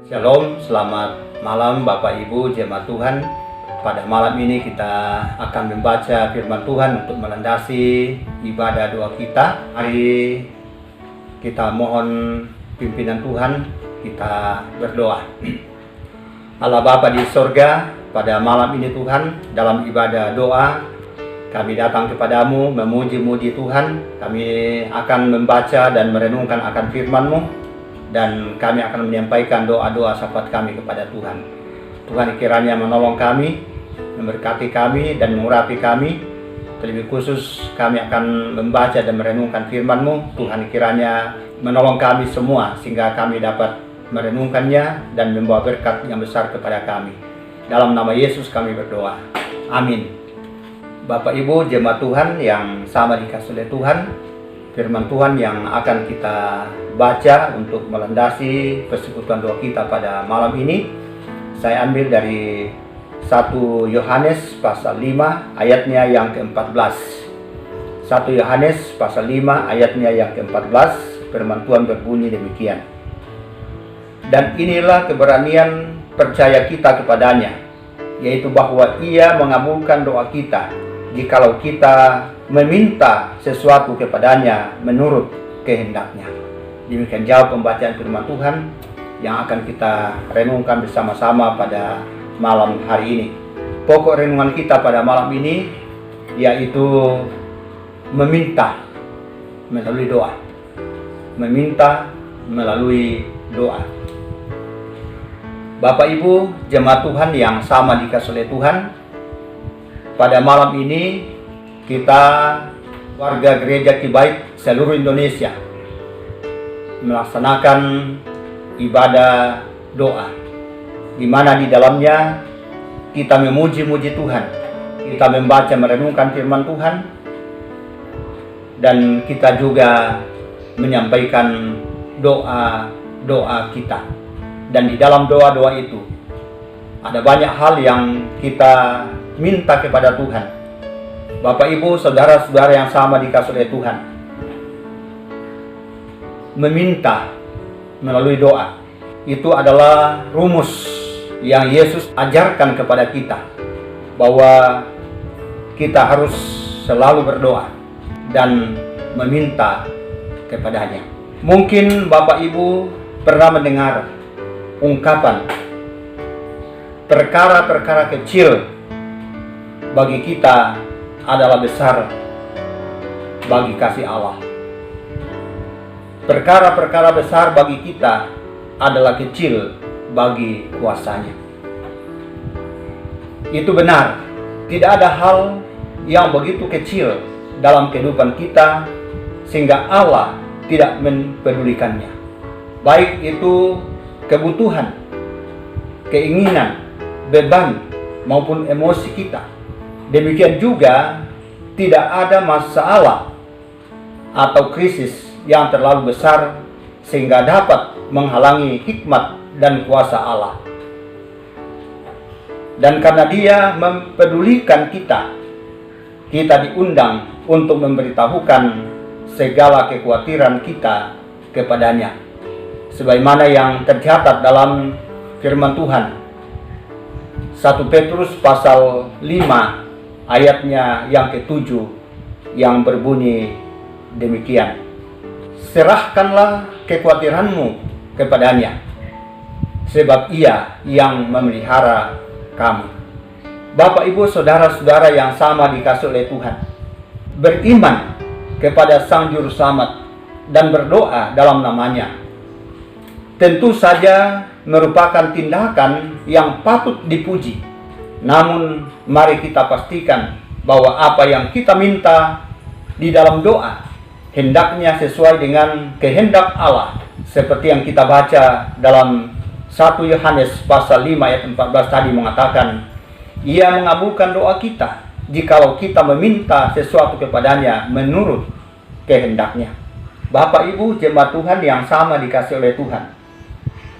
Shalom, selamat malam Bapak Ibu jemaat Tuhan. Pada malam ini kita akan membaca firman Tuhan untuk melandasi ibadah doa kita. Mari kita mohon pimpinan Tuhan, kita berdoa. Allah Bapa di sorga, pada malam ini Tuhan, dalam ibadah doa kami datang kepadamu memuji-muji Tuhan. Kami akan membaca dan merenungkan akan firman-Mu, dan kami akan menyampaikan doa-doa syafaat kami kepada Tuhan. Tuhan kiranya menolong kami, memberkati kami dan mengurapi kami. Terlebih khusus kami akan membaca dan merenungkan firman-Mu. Tuhan kiranya menolong kami semua sehingga kami dapat merenungkannya dan membawa berkat yang besar kepada kami. Dalam nama Yesus kami berdoa. Amin. Bapak Ibu jemaat Tuhan yang sama dikasihi oleh Tuhan, firman Tuhan yang akan kita baca untuk melandasi persekutuan doa kita pada malam ini, saya ambil dari 1 Yohanes pasal 5 ayatnya yang ke-14. 1 Yohanes pasal 5 ayatnya yang ke-14, firman Tuhan berbunyi demikian. Dan inilah keberanian percaya kita kepadanya, yaitu bahwa Ia mengabulkan doa kita jikalau kita meminta sesuatu kepadanya menurut kehendaknya. Demikian jauh pembacaan firman Tuhan yang akan kita renungkan bersama-sama pada malam hari ini. Pokok renungan kita pada malam ini yaitu meminta melalui doa. Meminta melalui doa. Bapak Ibu jemaat Tuhan yang sama dikasihi oleh Tuhan, pada malam ini kita warga gereja Kibait seluruh Indonesia melaksanakan ibadah doa, di mana di dalamnya kita memuji-muji Tuhan, kita membaca merenungkan firman Tuhan, dan kita juga menyampaikan doa-doa kita. Dan di dalam doa-doa itu ada banyak hal yang kita minta kepada Tuhan. Bapak Ibu, saudara-saudara yang sama dikasihi oleh Tuhan, meminta melalui doa itu adalah rumus yang Yesus ajarkan kepada kita, bahwa kita harus selalu berdoa dan meminta kepadanya. Mungkin Bapak Ibu pernah mendengar ungkapan perkara-perkara kecil bagi kita adalah besar bagi kasih Allah. Perkara-perkara besar bagi kita adalah kecil bagi kuasanya. Itu benar. Tidak ada hal yang begitu kecil dalam kehidupan kita sehingga Allah tidak mempedulikannya. Baik itu kebutuhan, keinginan, beban, maupun emosi kita. Demikian juga tidak ada masalah atau krisis yang terlalu besar sehingga dapat menghalangi hikmat dan kuasa Allah. Dan karena Dia mempedulikan kita, kita diundang untuk memberitahukan segala kekhawatiran kita kepadanya, sebagaimana yang tercatat dalam firman Tuhan 1 Petrus pasal 5 ayatnya yang ke-7 yang berbunyi demikian. Serahkanlah kekhawatiranmu kepadanya, sebab Ia yang memelihara kamu. Bapak Ibu saudara-saudara yang sama dikasihi oleh Tuhan, beriman kepada Sang Juru Selamat dan berdoa dalam namanya tentu saja merupakan tindakan yang patut dipuji. Namun mari kita pastikan bahwa apa yang kita minta di dalam doa hendaknya sesuai dengan kehendak Allah, seperti yang kita baca dalam 1 Yohanes pasal 5 ayat 14 tadi mengatakan, Ia mengabulkan doa kita jikalau kita meminta sesuatu kepadanya menurut kehendaknya. Bapak Ibu jemaat Tuhan yang sama dikasihi oleh Tuhan,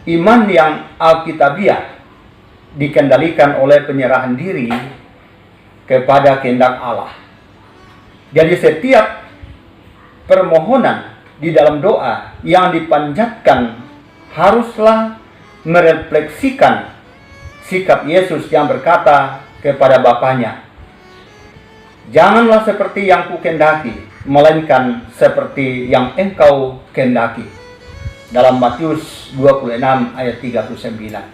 iman yang alkitabiah dikendalikan oleh penyerahan diri kepada kehendak Allah. Jadi setiap permohonan di dalam doa yang dipanjatkan haruslah merefleksikan sikap Yesus yang berkata kepada Bapanya, "Janganlah seperti yang kukendaki, melainkan seperti yang engkau kendaki." Dalam Matius 26 ayat 39.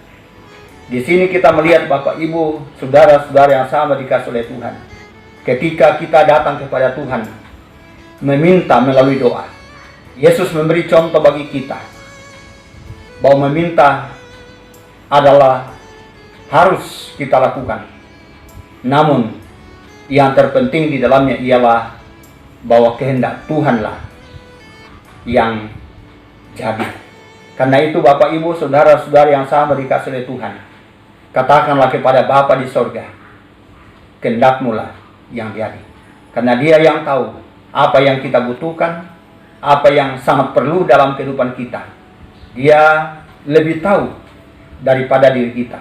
Di sini kita melihat Bapak Ibu, saudara-saudara yang sama dikasih oleh Tuhan. Ketika kita datang kepada Tuhan, meminta melalui doa, Yesus memberi contoh bagi kita bahwa meminta adalah harus kita lakukan. Namun yang terpenting di dalamnya ialah bahwa kehendak Tuhanlah yang jadi. Karena itu Bapak Ibu saudara-saudara yang sama dikasih oleh Tuhan, katakanlah kepada Bapa di sorga, kehendak-Mu lah yang jadi. Karena Dia yang tahu apa yang kita butuhkan, apa yang sangat perlu dalam kehidupan kita. Dia lebih tahu daripada diri kita.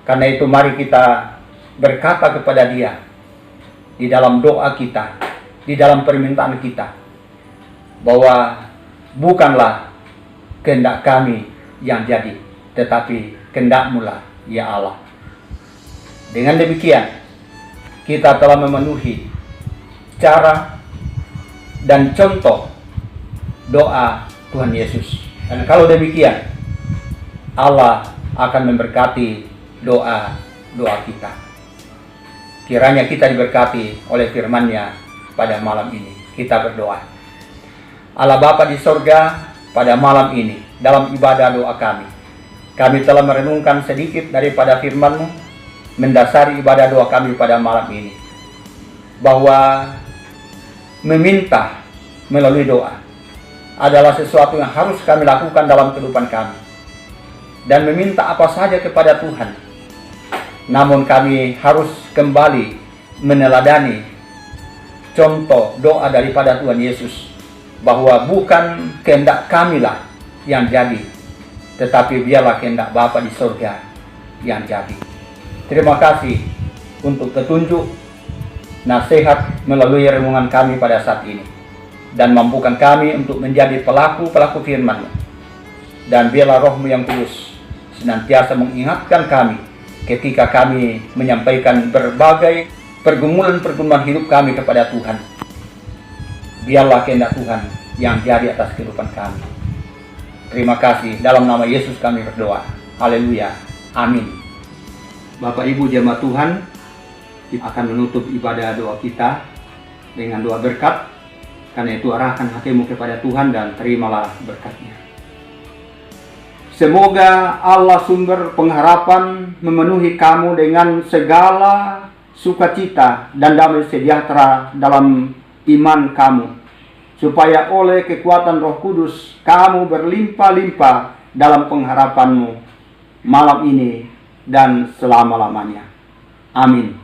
Karena itu mari kita berkata kepada Dia di dalam doa kita, di dalam permintaan kita, bahwa bukanlah kehendak kami yang jadi, tetapi kehendak-Mu lah ya Allah. Dengan demikian kita telah memenuhi cara dan contoh doa Tuhan Yesus. Dan kalau demikian, Allah akan memberkati doa kita. Kiranya kita diberkati oleh firman-Nya pada malam ini. Kita berdoa. Allah Bapa di sorga, pada malam ini dalam ibadah doa kami telah merenungkan sedikit daripada firman-Mu, mendasari ibadah doa kami pada malam ini, bahwa meminta melalui doa adalah sesuatu yang harus kami lakukan dalam kehidupan kami, dan meminta apa saja kepada Tuhan. Namun kami harus kembali meneladani contoh doa daripada Tuhan Yesus, bahwa bukan kehendak kamilah yang jadi, tetapi biarlah kehendak Bapa di surga yang jadi. Terima kasih untuk petunjuk, nasihat melalui renungan kami pada saat ini, dan mampukan kami untuk menjadi pelaku-pelaku firman-Mu. Dan biarlah Roh-Mu yang kudus senantiasa mengingatkan kami ketika kami menyampaikan berbagai pergumulan-pergumulan hidup kami kepada Tuhan. Biarlah kehendak Tuhan yang jadi atas kehidupan kami. Terima kasih, dalam nama Yesus kami berdoa. Haleluya. Amin. Bapak Ibu jemaat Tuhan, kita akan menutup ibadah doa kita dengan doa berkat. Karena itu arahkan hatimu kepada Tuhan dan terimalah berkat-Nya. Semoga Allah sumber pengharapan memenuhi kamu dengan segala sukacita dan damai sejahtera dalam iman kamu, supaya oleh kekuatan Roh Kudus kamu berlimpah-limpah dalam pengharapanmu malam ini dan selama-lamanya. Amin.